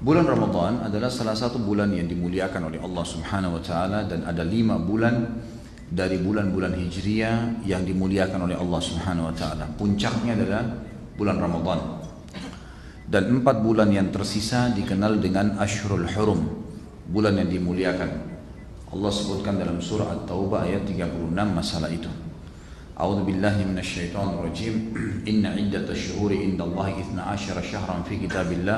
Bulan Ramadan adalah salah satu bulan yang dimuliakan oleh Allah Subhanahu wa taala, dan ada 5 bulan dari bulan-bulan Hijriah yang dimuliakan oleh Allah Subhanahu wa taala. Puncaknya adalah bulan Ramadan. Dan 4 bulan yang tersisa dikenal dengan Ashhurul Hurum, bulan yang dimuliakan. Allah sebutkan dalam surah At-Taubah ayat 36 masalah itu. A'udzu billahi minasyaitonir rajim. Inna iddatash syuhuri indallahi 12 syahran fi kitabillah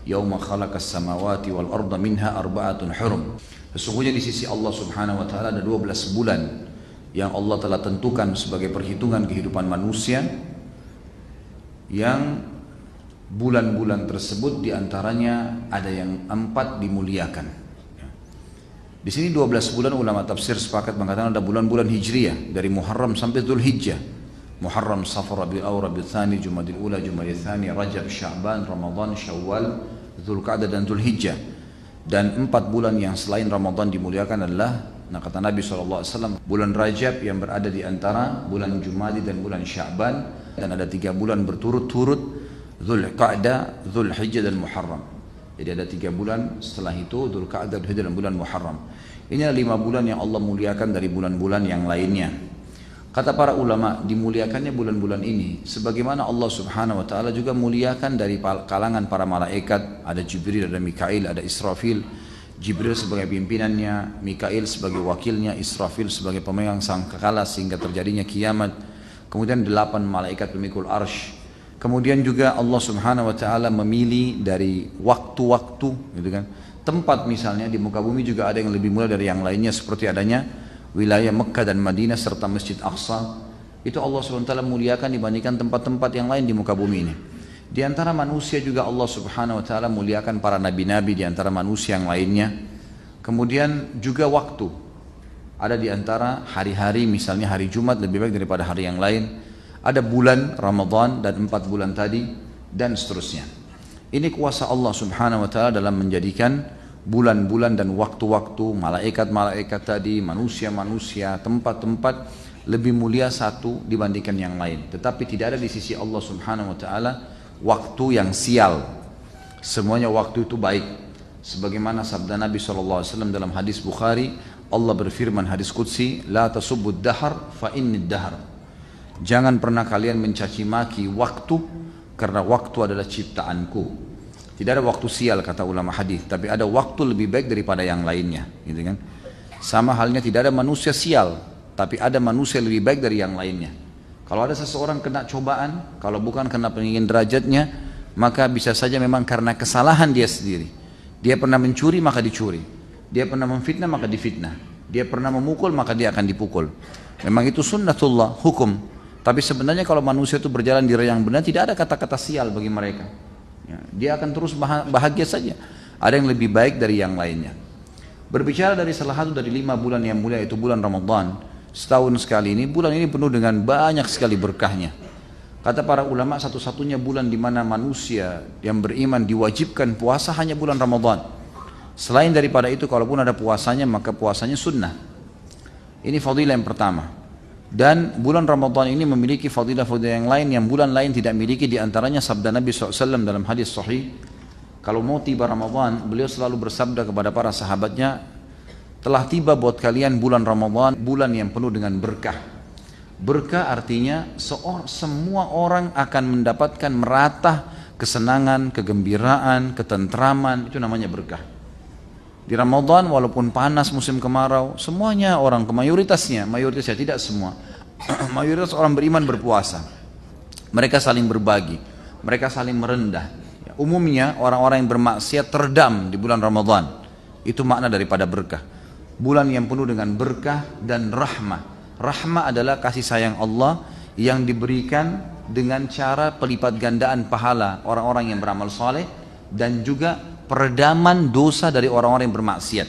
yauma khalaqas samawati wal arda minha arba'atun hurum. Sesungguhnya di sisi Allah Subhanahu wa taala ada 12 bulan yang Allah telah tentukan sebagai perhitungan kehidupan manusia, yang bulan-bulan tersebut diantaranya ada yang 4 dimuliakan. Di sini 12 bulan ulama tafsir sepakat mengatakan ada bulan-bulan Hijriyah dari Muharram sampai Dzulhijjah. Muharram, Safar, Rabiul Awwal, Rabiul Tsani, Jumadil Ula, Jumadil Tsani, Rajab, Sya'ban, Ramadan, Syawal, Dzulqa'dah dan Dzulhijjah. Dan 4 bulan yang selain Ramadan dimuliakan adalah, kata Nabi SAW, bulan Rajab yang berada di antara bulan Jumadi dan bulan Sya'ban, dan ada 3 bulan berturut-turut, Dzulqa'dah, Dzulhijjah dan Muharram. Jadi ada 3 bulan setelah itu, Dzulqa'dah, Dzulhijjah dan bulan Muharram. Ini adalah 5 bulan yang Allah muliakan dari bulan-bulan yang lainnya. Kata para ulama, dimuliakannya bulan-bulan ini sebagaimana Allah Subhanahu wa taala juga muliakan dari kalangan para malaikat. Ada Jibril, ada Mikail, ada Israfil. Jibril sebagai pimpinannya, Mikail sebagai wakilnya, Israfil sebagai pemegang sangkakala sehingga terjadinya kiamat. Kemudian 8 malaikat pemikul arsy. Kemudian juga Allah Subhanahu wa taala memilih dari waktu-waktu, gitu kan. Tempat misalnya di muka bumi juga ada yang lebih mulia dari yang lainnya, seperti adanya wilayah Mekah dan Madinah serta Masjid Aqsa. Itu Allah SWT muliakan dibandingkan tempat-tempat yang lain di muka bumi ini. Di antara manusia juga Allah Subhanahu wa taala muliakan para nabi-nabi di antara manusia yang lainnya. Kemudian juga waktu. Ada di antara hari-hari, misalnya hari Jumat lebih baik daripada hari yang lain. Ada bulan Ramadan dan 4 bulan tadi dan seterusnya. Ini kuasa Allah Subhanahu wa taala dalam menjadikan bulan-bulan dan waktu-waktu, malaikat-malaikat tadi, manusia-manusia, tempat-tempat lebih mulia satu dibandingkan yang lain. Tetapi tidak ada di sisi Allah Subhanahu wa taala waktu yang sial. Semuanya waktu itu baik. Sebagaimana sabda Nabi SAW dalam hadis Bukhari, Allah berfirman hadis qudsi, la tasubbud dahar fa innid dahar. Jangan pernah kalian mencaci maki waktu, karena waktu adalah ciptaanku. Tidak ada waktu sial kata ulama hadis, tapi ada waktu lebih baik daripada yang lainnya, gitu kan? Sama halnya tidak ada manusia sial, tapi ada manusia lebih baik dari yang lainnya. Kalau ada seseorang kena cobaan, kalau bukan kena peninggian derajatnya, maka bisa saja memang karena kesalahan dia sendiri. Dia pernah mencuri maka dicuri, dia pernah memfitnah maka difitnah, dia pernah memukul maka dia akan dipukul. Memang itu sunnatullah, hukum. Tapi sebenarnya kalau manusia itu berjalan di yang benar, tidak ada kata-kata sial bagi mereka. Dia akan terus bahagia saja. Ada yang lebih baik dari yang lainnya. Berbicara dari salah satu dari 5 bulan yang mulia, itu bulan Ramadan. Setahun sekali ini, bulan ini penuh dengan banyak sekali berkahnya. Kata para ulama, satu-satunya bulan di mana manusia yang beriman diwajibkan puasa hanya bulan Ramadan. Selain daripada itu, kalaupun ada puasanya, maka puasanya sunnah. Ini fadilah yang pertama. Dan bulan Ramadan ini memiliki fadilah-fadilah yang lain yang bulan lain tidak miliki. Di antaranya sabda Nabi SAW dalam hadis sahih, kalau mau tiba Ramadan, beliau selalu bersabda kepada para sahabatnya, telah tiba buat kalian bulan Ramadan, bulan yang penuh dengan berkah. Berkah artinya semua orang akan mendapatkan merata kesenangan, kegembiraan, ketentraman, itu namanya berkah. Di Ramadan walaupun panas musim kemarau, semuanya orang, mayoritasnya tidak semua, mayoritas orang beriman berpuasa. Mereka saling berbagi, mereka saling merendah. Umumnya orang-orang yang bermaksiat terdam di bulan Ramadan. Itu makna daripada berkah. Bulan yang penuh dengan berkah dan rahmah. Rahmah adalah kasih sayang Allah yang diberikan dengan cara pelipat gandaan pahala orang-orang yang beramal saleh, dan juga peredaman dosa dari orang-orang yang bermaksiat.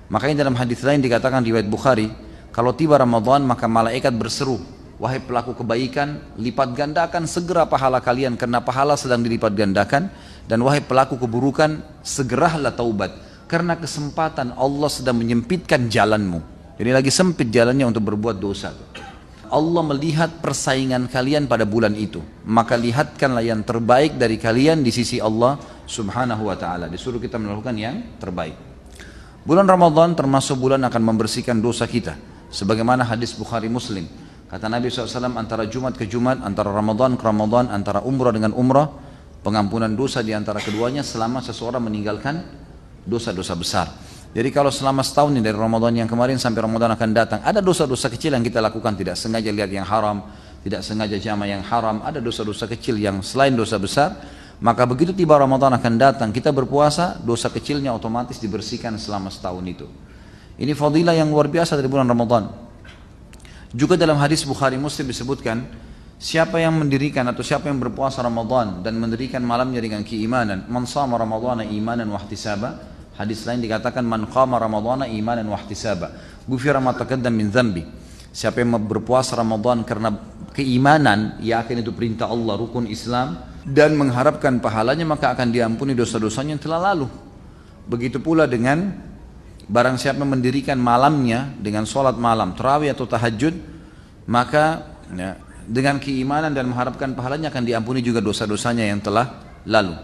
Makanya dalam hadis lain dikatakan riwayat Bukhari, kalau tiba Ramadan maka malaikat berseru, wahai pelaku kebaikan, lipat gandakan segera pahala kalian karena pahala sedang dilipat gandakan, dan wahai pelaku keburukan, segeralah taubat karena kesempatan Allah sedang menyempitkan jalanmu. Jadi lagi sempit jalannya untuk berbuat dosa. Allah melihat persaingan kalian pada bulan itu, maka lihatkanlah yang terbaik dari kalian di sisi Allah Subhanahu wa ta'ala. Disuruh kita melakukan yang terbaik. Bulan Ramadan termasuk bulan akan membersihkan dosa kita. Sebagaimana hadis Bukhari Muslim. Kata Nabi SAW, antara Jumat ke Jumat, antara Ramadan ke Ramadan, antara umrah dengan umrah, pengampunan dosa di antara keduanya selama seseorang meninggalkan dosa-dosa besar. Jadi kalau selama setahun ini dari Ramadan yang kemarin sampai Ramadan akan datang, ada dosa-dosa kecil yang kita lakukan, tidak sengaja lihat yang haram, tidak sengaja jama yang haram, ada dosa-dosa kecil yang selain dosa besar, maka begitu tiba Ramadan akan datang, kita berpuasa, dosa kecilnya otomatis dibersihkan selama setahun itu. Ini fadilah yang luar biasa dari bulan Ramadan. Juga dalam hadis Bukhari Muslim disebutkan, siapa yang mendirikan atau siapa yang berpuasa Ramadan dan mendirikan malamnya dengan keimanan, man shama Ramadhana imanan wa ihtisaba. Hadis lain dikatakan man qama Ramadhana imanan wa ihtisaba, ghufira ma taqaddam min dzambi. Siapa yang berpuasa Ramadan karena keimanan, yakin itu perintah Allah, rukun Islam, dan mengharapkan pahalanya, maka akan diampuni dosa-dosanya yang telah lalu. Begitu pula dengan barang siapa mendirikan malamnya dengan sholat malam, tarawih atau tahajud, maka ya, dengan keimanan dan mengharapkan pahalanya akan diampuni juga dosa-dosanya yang telah lalu.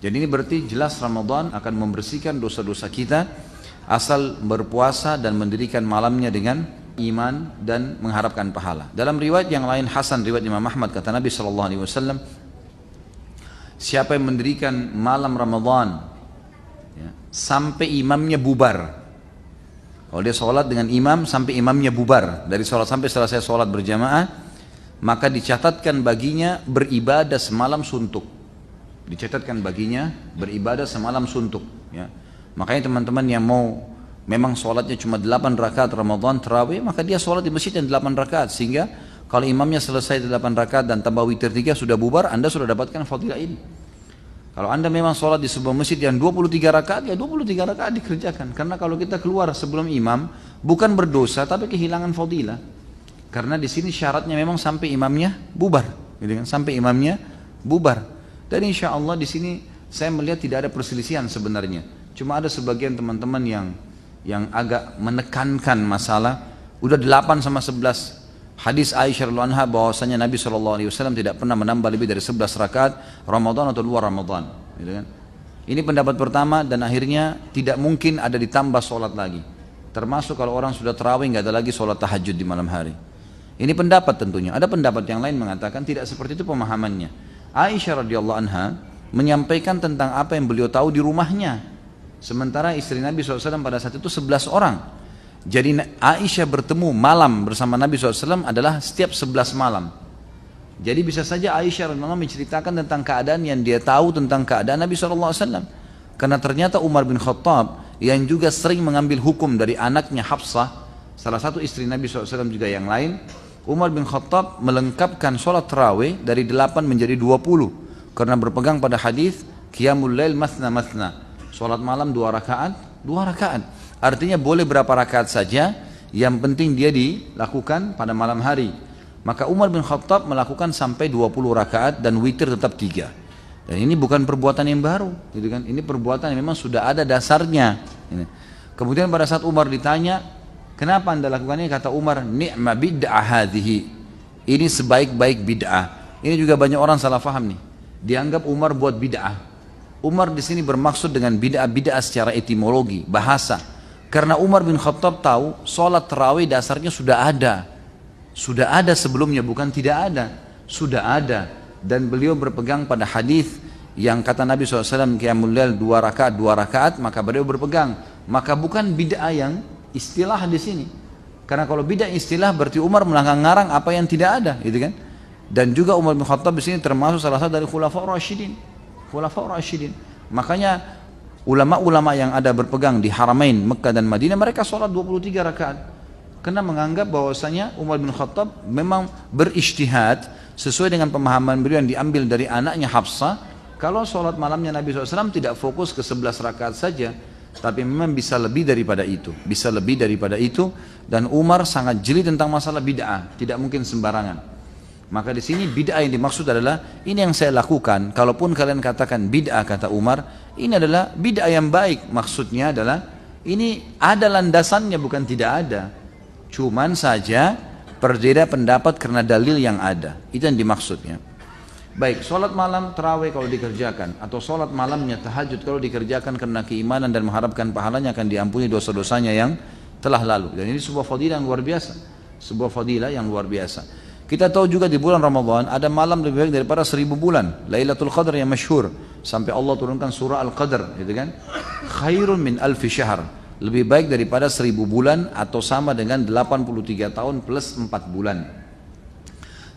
Jadi ini berarti jelas Ramadan akan membersihkan dosa-dosa kita asal berpuasa dan mendirikan malamnya dengan iman dan mengharapkan pahala. Dalam riwayat yang lain Hasan, riwayat Imam Ahmad, kata Nabi SAW, siapa yang mendirikan malam Ramadan ya, sampai imamnya bubar. Kalau dia sholat dengan imam sampai imamnya bubar, dari sholat sampai selesai sholat berjamaah, maka dicatatkan baginya beribadah semalam suntuk. Dicatatkan baginya beribadah semalam suntuk. Ya. Makanya teman-teman yang mau memang sholatnya cuma 8 rakaat Ramadan tarawih, maka dia sholat di masjid yang 8 rakaat, sehingga kalau imamnya selesai 8 rakaat dan tambah witir 3 sudah bubar, Anda sudah dapatkan fadilah ini. Kalau Anda memang sholat di sebuah masjid yang 23 rakaat, ya 23 rakaat dikerjakan. Karena kalau kita keluar sebelum imam, bukan berdosa tapi kehilangan fadilah. Karena di sini syaratnya memang sampai imamnya bubar, gitu kan? Sampai imamnya bubar. Dan insya Allah di sini saya melihat tidak ada perselisihan sebenarnya. Cuma ada sebagian teman-teman yang agak menekankan masalah, udah 8 sama 11. Hadis Aisyah radhiyallahu anha bahwasanya Nabi SAW tidak pernah menambah lebih dari 11 rakaat Ramadan atau luar Ramadan, gitu kan? Ini pendapat pertama, dan akhirnya tidak mungkin ada ditambah sholat lagi. Termasuk kalau orang sudah tarawih nggak ada lagi sholat tahajud di malam hari. Ini pendapat tentunya. Ada pendapat yang lain mengatakan tidak seperti itu pemahamannya. Aisyah radhiyallahu anha menyampaikan tentang apa yang beliau tahu di rumahnya. Sementara istri Nabi SAW pada saat itu 11 orang. Jadi Aisyah bertemu malam bersama Nabi SAW adalah setiap 11 malam. Jadi bisa saja Aisyah radhiyallahu anha menceritakan tentang keadaan yang dia tahu tentang keadaan Nabi SAW. Karena ternyata Umar bin Khattab yang juga sering mengambil hukum dari anaknya Hafsah, salah satu istri Nabi SAW juga yang lain, Umar bin Khattab melengkapkan sholat tarawih dari 8 menjadi 20. Karena berpegang pada hadis Qiyamul Lail Mathna Mathna, sholat malam 2 rakaat, 2 rakaat. Artinya boleh berapa rakaat saja, yang penting dia dilakukan pada malam hari. Maka Umar bin Khattab melakukan sampai 20 rakaat dan witir tetap 3. Dan ini bukan perbuatan yang baru, gitu kan? Ini perbuatan yang memang sudah ada dasarnya. Kemudian pada saat Umar ditanya, kenapa anda lakukan ini? Kata Umar, ni'ma bid'ah hadhihi. Ini sebaik-baik bid'ah. Ini juga banyak orang salah faham nih. Dianggap Umar buat bid'ah. Umar di sini bermaksud dengan bid'ah secara etimologi, bahasa. Karena Umar bin Khattab tahu sholat tarawih dasarnya sudah ada. Sudah ada sebelumnya, bukan tidak ada. Sudah ada. Dan beliau berpegang pada hadis yang kata Nabi SAW, Qiyamul Lail 2 rakaat, maka beliau berpegang. Maka bukan bid'ah yang istilah di sini. Karena kalau bid'ah istilah berarti Umar mengarang apa yang tidak ada, gitu kan? Dan juga Umar bin Khattab di sini termasuk salah satu dari Khulafaur Rasyidin. Khulafaur Rasyidin. Makanya ulama-ulama yang ada berpegang di Haramain, Mekah dan Madinah, mereka sholat 23 rakaat. Karena menganggap bahwasanya Umar bin Khattab memang berijtihad sesuai dengan pemahaman beliau yang diambil dari anaknya Hafsah. Kalau sholat malamnya Nabi SAW tidak fokus ke 11 rakaat saja, tapi memang bisa lebih daripada itu. Bisa lebih daripada itu, dan Umar sangat jeli tentang masalah bid'ah, tidak mungkin sembarangan. Maka di sini bid'ah yang dimaksud adalah ini yang saya lakukan. Kalaupun kalian katakan bid'ah, kata Umar, ini adalah bid'ah yang baik. Maksudnya adalah ini ada landasannya, bukan tidak ada. Cuman saja berbeda pendapat karena dalil yang ada. Itu yang dimaksudnya. Baik, sholat malam terawih kalau dikerjakan, atau sholat malamnya tahajud kalau dikerjakan karena keimanan dan mengharapkan pahalanya, akan diampuni dosa-dosanya yang telah lalu. Dan ini sebuah fadilah yang luar biasa, sebuah fadilah yang luar biasa. Kita tahu juga di bulan Ramadan ada malam lebih baik daripada 1000 bulan, Lailatul Qadar yang masyhur, sampai Allah turunkan surah Al-Qadar, gitu kan? Khairun min alfi syahr, lebih baik daripada 1000 bulan atau sama dengan 83 tahun plus 4 bulan.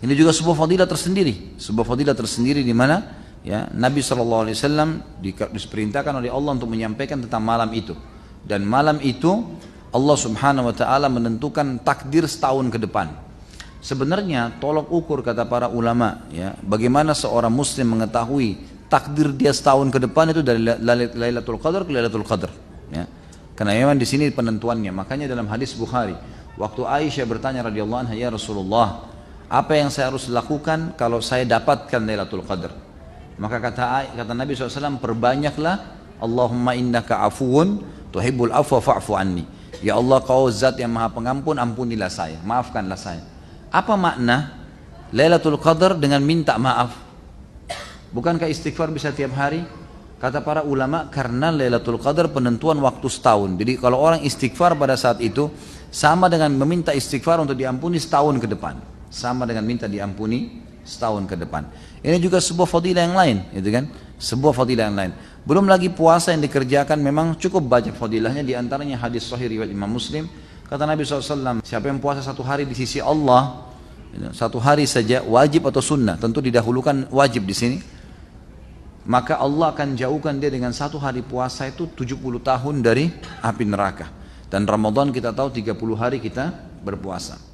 Ini juga sebuah fadilah tersendiri, sebuah fadilah tersendiri di mana ya Nabi SAW diperintahkan oleh Allah untuk menyampaikan tentang malam itu. Dan malam itu Allah Subhanahu wa taala menentukan takdir setahun ke depan. Sebenarnya tolok ukur kata para ulama ya, bagaimana seorang muslim mengetahui takdir dia setahun ke depan itu dari Lailatul Qadar ke Lailatul Qadar ya. Karena memang di sini penentuannya. Makanya dalam hadis Bukhari, waktu Aisyah bertanya radhiyallahu anha, ya Rasulullah, apa yang saya harus lakukan kalau saya dapatkan Lailatul Qadar? Maka kata Nabi SAW, perbanyaklah Allahumma innaka afuun tuhibbul afwa fa'fu anni. Ya Allah, kau zat yang maha pengampun, ampunilah saya, maafkanlah saya. Apa makna Lailatul Qadar dengan minta maaf? Bukankah istighfar bisa tiap hari? Kata para ulama, karena Lailatul Qadar penentuan waktu setahun. Jadi kalau orang istighfar pada saat itu sama dengan meminta istighfar untuk diampuni setahun ke depan. Sama dengan minta diampuni setahun ke depan. Ini juga sebuah fadilah yang lain, gitu kan? Sebuah fadilah yang lain. Belum lagi puasa yang dikerjakan memang cukup banyak fadilahnya, di antaranya hadis sahih riwayat Imam Muslim. Kata Nabi SAW, siapa yang puasa satu hari di sisi Allah, satu hari saja, wajib atau sunnah, tentu didahulukan wajib di sini, maka Allah akan jauhkan dia dengan satu hari puasa itu 70 tahun dari api neraka. Dan Ramadan kita tahu 30 hari kita berpuasa.